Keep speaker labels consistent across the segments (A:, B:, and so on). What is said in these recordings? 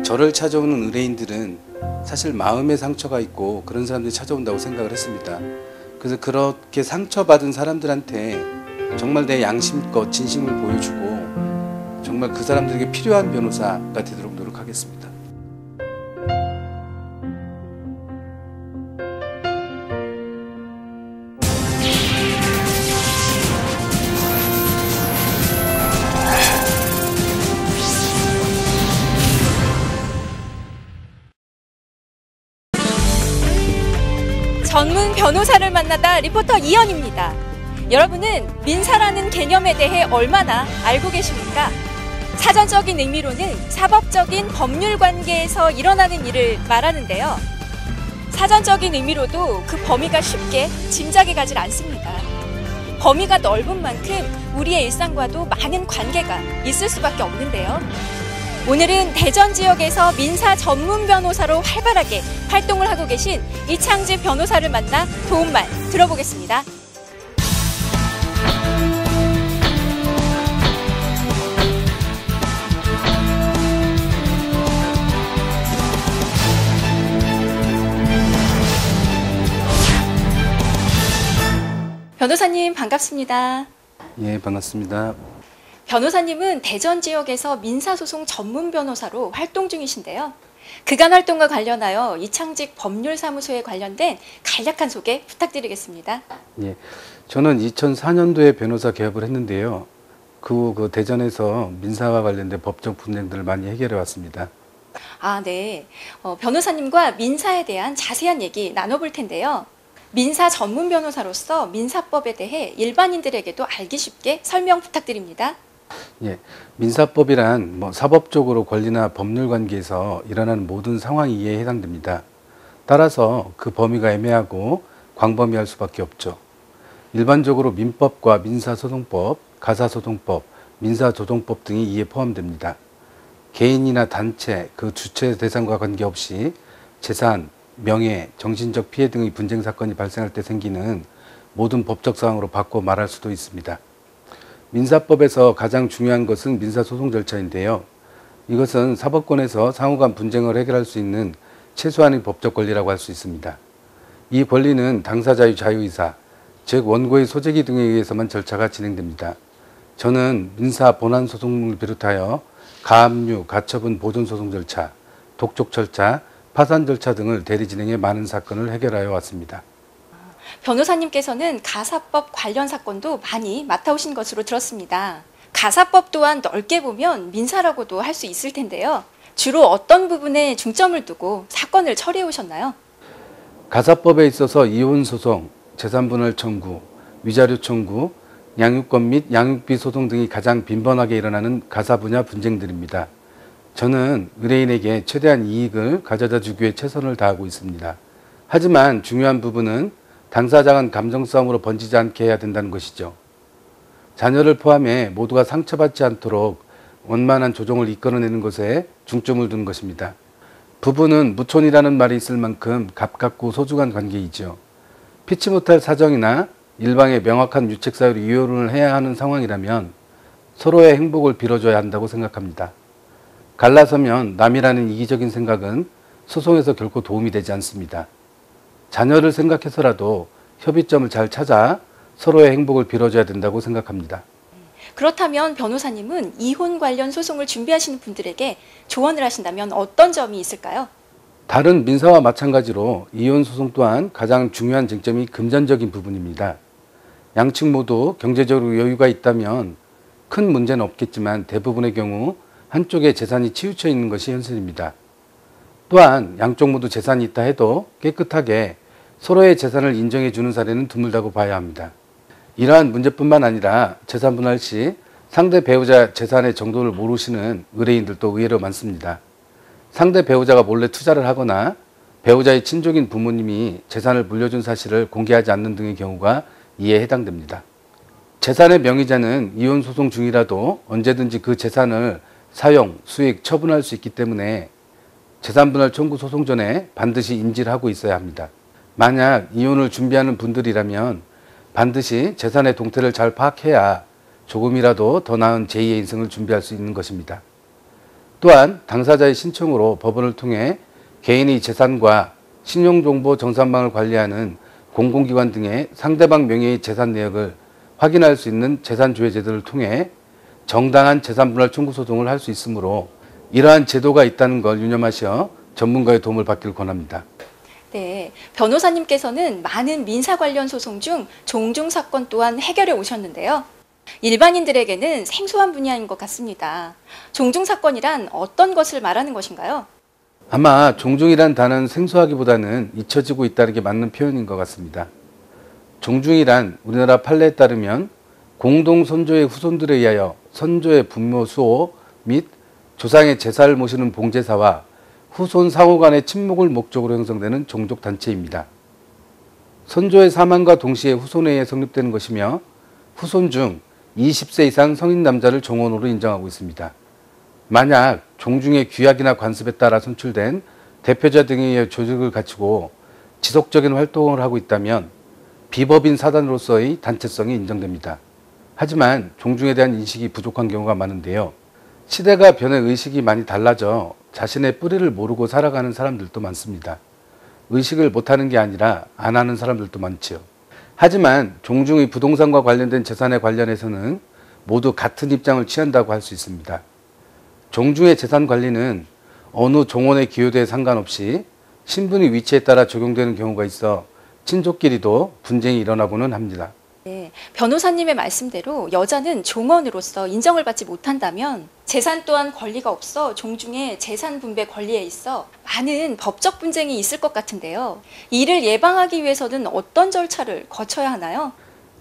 A: 저를 찾아오는 의뢰인들은 사실 마음의 상처가 있고 그런 사람들이 찾아온다고 생각을 했습니다. 그래서 그렇게 상처받은 사람들한테 정말 내 양심껏 진심을 보여주고 정말 그 사람들에게 필요한 변호사가 되도록 노력하겠습니다.
B: 전문 변호사를 만나다 리포터 이현입니다. 여러분은 민사라는 개념에 대해 얼마나 알고 계십니까? 사전적인 의미로는 사법적인 법률 관계에서 일어나는 일을 말하는데요. 사전적인 의미로도 그 범위가 쉽게 짐작이 가질 않습니다. 범위가 넓은 만큼 우리의 일상과도 많은 관계가 있을 수밖에 없는데요. 오늘은 대전 지역에서 민사 전문 변호사로 활발하게 활동을 하고 계신 이창집 변호사를 만나 도움말 들어보겠습니다. 변호사님 반갑습니다.
A: 예, 반갑습니다.
B: 변호사님은 대전 지역에서 민사소송 전문 변호사로 활동 중이신데요. 그간 활동과 관련하여 이창직 법률사무소에 관련된 간략한 소개 부탁드리겠습니다.
A: 예, 저는 2004년도에 변호사 개업을 했는데요. 그 대전에서 민사와 관련된 법적 분쟁들을 많이 해결해 왔습니다.
B: 아, 네. 변호사님과 민사에 대한 자세한 얘기 나눠볼 텐데요. 민사 전문 변호사로서 민사법에 대해 일반인들에게도 알기 쉽게 설명 부탁드립니다.
A: 예, 민사법이란 사법적으로 권리나 법률 관계에서 일어나는 모든 상황이에 해당됩니다. 따라서 그 범위가 애매하고 광범위할 수밖에 없죠. 일반적으로 민법과 민사소송법, 가사소송법, 민사조정법 등이 이에 포함됩니다. 개인이나 단체, 그 주체 대상과 관계없이 재산, 명예, 정신적 피해 등의 분쟁 사건이 발생할 때 생기는 모든 법적 사항으로 바꿔 말할 수도 있습니다. 민사법에서 가장 중요한 것은 민사소송 절차인데요. 이것은 사법권에서 상호간 분쟁을 해결할 수 있는 최소한의 법적 권리라고 할 수 있습니다. 이 권리는 당사자의 자유의사, 즉 원고의 소재기 등에 의해서만 절차가 진행됩니다. 저는 민사 본안소송을 비롯하여 가압류, 가처분 보존소송 절차, 독촉 절차, 파산 절차 등을 대리 진행해 많은 사건을 해결하여 왔습니다.
B: 변호사님께서는 가사법 관련 사건도 많이 맡아오신 것으로 들었습니다. 가사법 또한 넓게 보면 민사라고도 할 수 있을 텐데요. 주로 어떤 부분에 중점을 두고 사건을 처리해 오셨나요?
A: 가사법에 있어서 이혼소송, 재산분할 청구, 위자료 청구, 양육권 및 양육비 소송 등이 가장 빈번하게 일어나는 가사 분야 분쟁들입니다. 저는 의뢰인에게 최대한 이익을 가져다 주기 위해 최선을 다하고 있습니다. 하지만 중요한 부분은 당사자 간 감정 싸움으로 번지지 않게 해야 된다는 것이죠. 자녀를 포함해 모두가 상처받지 않도록 원만한 조정을 이끌어내는 것에 중점을 두는 것입니다. 부부는 무촌이라는 말이 있을 만큼 가깝고 소중한 관계이죠. 피치 못할 사정이나 일방의 명확한 유책 사유로 이혼을 해야 하는 상황이라면 서로의 행복을 빌어줘야 한다고 생각합니다. 갈라서면 남이라는 이기적인 생각은 소송에서 결코 도움이 되지 않습니다. 자녀를 생각해서라도 협의점을 잘 찾아 서로의 행복을 빌어줘야 된다고 생각합니다.
B: 그렇다면 변호사님은 이혼 관련 소송을 준비하시는 분들에게 조언을 하신다면 어떤 점이 있을까요?
A: 다른 민사와 마찬가지로 이혼 소송 또한 가장 중요한 쟁점이 금전적인 부분입니다. 양측 모두 경제적으로 여유가 있다면 큰 문제는 없겠지만 대부분의 경우 한쪽의 재산이 치우쳐 있는 것이 현실입니다. 또한 양쪽 모두 재산이 있다 해도 깨끗하게 서로의 재산을 인정해 주는 사례는 드물다고 봐야 합니다. 이러한 문제뿐만 아니라 재산 분할 시 상대 배우자 재산의 정도를 모르시는 의뢰인들도 의외로 많습니다. 상대 배우자가 몰래 투자를 하거나 배우자의 친족인 부모님이 재산을 물려준 사실을 공개하지 않는 등의 경우가 이에 해당됩니다. 재산의 명의자는 이혼 소송 중이라도 언제든지 그 재산을 사용, 수익, 처분할 수 있기 때문에 재산분할 청구 소송 전에 반드시 인지를 하고 있어야 합니다. 만약 이혼을 준비하는 분들이라면 반드시 재산의 동태를 잘 파악해야 조금이라도 더 나은 제2의 인생을 준비할 수 있는 것입니다. 또한 당사자의 신청으로 법원을 통해 개인의 재산과 신용정보 정산망을 관리하는 공공기관 등의 상대방 명의의 재산 내역을 확인할 수 있는 재산조회 제도를 통해 정당한 재산분할 청구 소송을 할 수 있으므로 이러한 제도가 있다는 걸 유념하셔 전문가의 도움을 받기를 권합니다.
B: 네, 변호사님께서는 많은 민사 관련 소송 중 종중 사건 또한 해결해 오셨는데요. 일반인들에게는 생소한 분야인 것 같습니다. 종중 사건이란 어떤 것을 말하는 것인가요?
A: 아마 종중이란 단어는 생소하기보다는 잊혀지고 있다는 게 맞는 표현인 것 같습니다. 종중이란 우리나라 판례에 따르면 공동 선조의 후손들에 의하여 선조의 분묘 수호 및 조상의 제사를 모시는 봉제사와 후손 상호 간의 친목을 목적으로 형성되는 종족 단체입니다. 선조의 사망과 동시에 후손에 의해 성립되는 것이며 후손 중 20세 이상 성인 남자를 종원으로 인정하고 있습니다. 만약 종중의 규약이나 관습에 따라 선출된 대표자 등에 의해 조직을 갖추고 지속적인 활동을 하고 있다면 비법인 사단으로서의 단체성이 인정됩니다. 하지만 종중에 대한 인식이 부족한 경우가 많은데요. 시대가 변해 의식이 많이 달라져 자신의 뿌리를 모르고 살아가는 사람들도 많습니다. 의식을 못하는 게 아니라 안 하는 사람들도 많지요. 하지만 종중의 부동산과 관련된 재산에 관련해서는 모두 같은 입장을 취한다고 할 수 있습니다. 종중의 재산 관리는 어느 종원의 기여도에 상관없이 신분의 위치에 따라 적용되는 경우가 있어 친족끼리도 분쟁이 일어나고는 합니다.
B: 네, 변호사님의 말씀대로 여자는 종원으로서 인정을 받지 못한다면 재산 또한 권리가 없어 종중의 재산 분배 권리에 있어 많은 법적 분쟁이 있을 것 같은데요. 이를 예방하기 위해서는 어떤 절차를 거쳐야 하나요?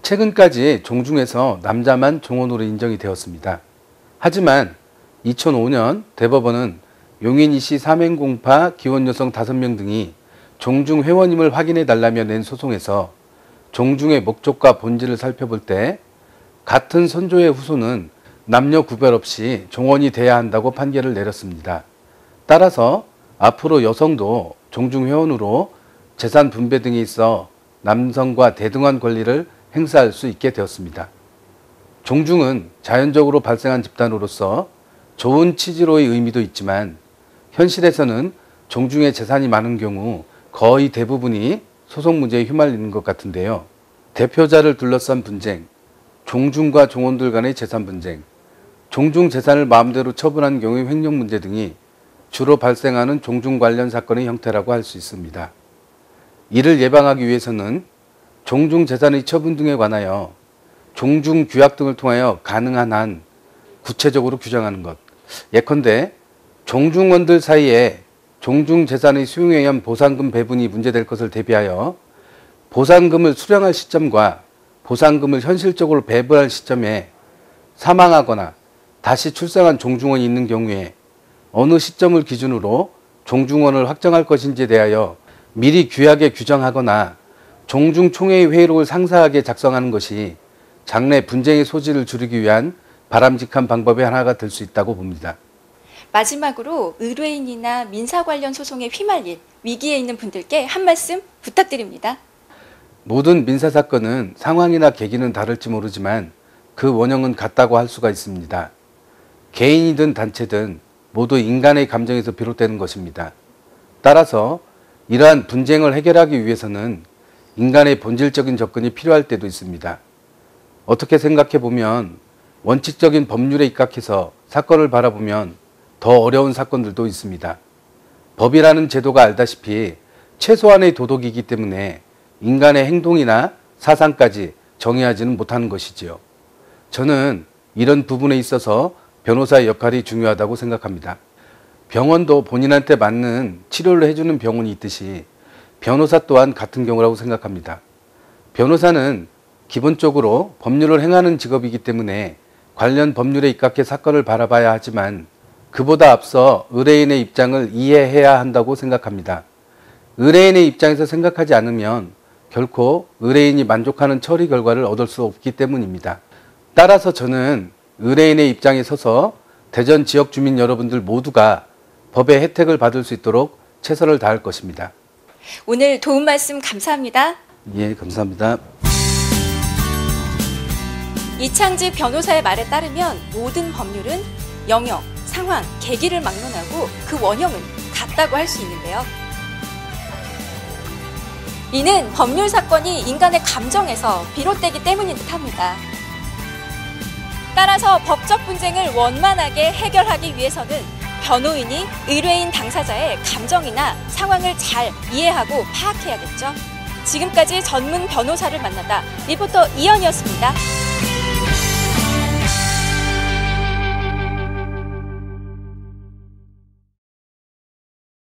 A: 최근까지 종중에서 남자만 종원으로 인정이 되었습니다. 하지만 2005년 대법원은 용인 이씨 사맹공파 기혼 여성 5명 등이 종중 회원임을 확인해 달라며 낸 소송에서 종중의 목적과 본질을 살펴볼 때 같은 선조의 후손은 남녀 구별 없이 종원이 돼야 한다고 판결을 내렸습니다. 따라서 앞으로 여성도 종중 회원으로 재산 분배 등에 있어 남성과 대등한 권리를 행사할 수 있게 되었습니다. 종중은 자연적으로 발생한 집단으로서 좋은 취지로의 의미도 있지만 현실에서는 종중의 재산이 많은 경우 거의 대부분이 소송 문제에 휘말리는 것 같은데요. 대표자를 둘러싼 분쟁, 종중과 종원들 간의 재산 분쟁, 종중 재산을 마음대로 처분한 경우의 횡령 문제 등이 주로 발생하는 종중 관련 사건의 형태라고 할 수 있습니다. 이를 예방하기 위해서는 종중 재산의 처분 등에 관하여 종중 규약 등을 통하여 가능한 한 구체적으로 규정하는 것. 예컨대 종중원들 사이에 종중 재산의 수용에 의한 보상금 배분이 문제될 것을 대비하여 보상금을 수령할 시점과 보상금을 현실적으로 배분할 시점에 사망하거나 다시 출생한 종중원이 있는 경우에 어느 시점을 기준으로 종중원을 확정할 것인지에 대하여 미리 규약에 규정하거나 종중총회의 회의록을 상세하게 작성하는 것이 장래 분쟁의 소지를 줄이기 위한 바람직한 방법의 하나가 될 수 있다고 봅니다.
B: 마지막으로 의뢰인이나 민사 관련 소송에 휘말린 위기에 있는 분들께 한 말씀 부탁드립니다.
A: 모든 민사사건은 상황이나 계기는 다를지 모르지만 그 원형은 같다고 할 수가 있습니다. 개인이든 단체든 모두 인간의 감정에서 비롯되는 것입니다. 따라서 이러한 분쟁을 해결하기 위해서는 인간의 본질적인 접근이 필요할 때도 있습니다. 어떻게 생각해 보면 원칙적인 법률에 입각해서 사건을 바라보면 더 어려운 사건들도 있습니다. 법이라는 제도가 알다시피 최소한의 도덕이기 때문에 인간의 행동이나 사상까지 정의하지는 못하는 것이지요. 저는 이런 부분에 있어서 변호사의 역할이 중요하다고 생각합니다. 병원도 본인한테 맞는 치료를 해주는 병원이 있듯이 변호사 또한 같은 경우라고 생각합니다. 변호사는 기본적으로 법률을 행하는 직업이기 때문에 관련 법률에 입각해 사건을 바라봐야 하지만 그보다 앞서 의뢰인의 입장을 이해해야 한다고 생각합니다. 의뢰인의 입장에서 생각하지 않으면 결코 의뢰인이 만족하는 처리 결과를 얻을 수 없기 때문입니다. 따라서 저는 의뢰인의 입장에 서서 대전 지역 주민 여러분들 모두가 법의 혜택을 받을 수 있도록 최선을 다할 것입니다.
B: 오늘 도움 말씀 감사합니다.
A: 예, 감사합니다.
B: 이창직 변호사의 말에 따르면 모든 법률은 영역, 상황, 계기를 막론하고 그 원형은 같다고 할 수 있는데요. 이는 법률 사건이 인간의 감정에서 비롯되기 때문인 듯합니다. 따라서 법적 분쟁을 원만하게 해결하기 위해서는 변호인이 의뢰인 당사자의 감정이나 상황을 잘 이해하고 파악해야겠죠. 지금까지 전문 변호사를 만나다 리포터 이현이었습니다.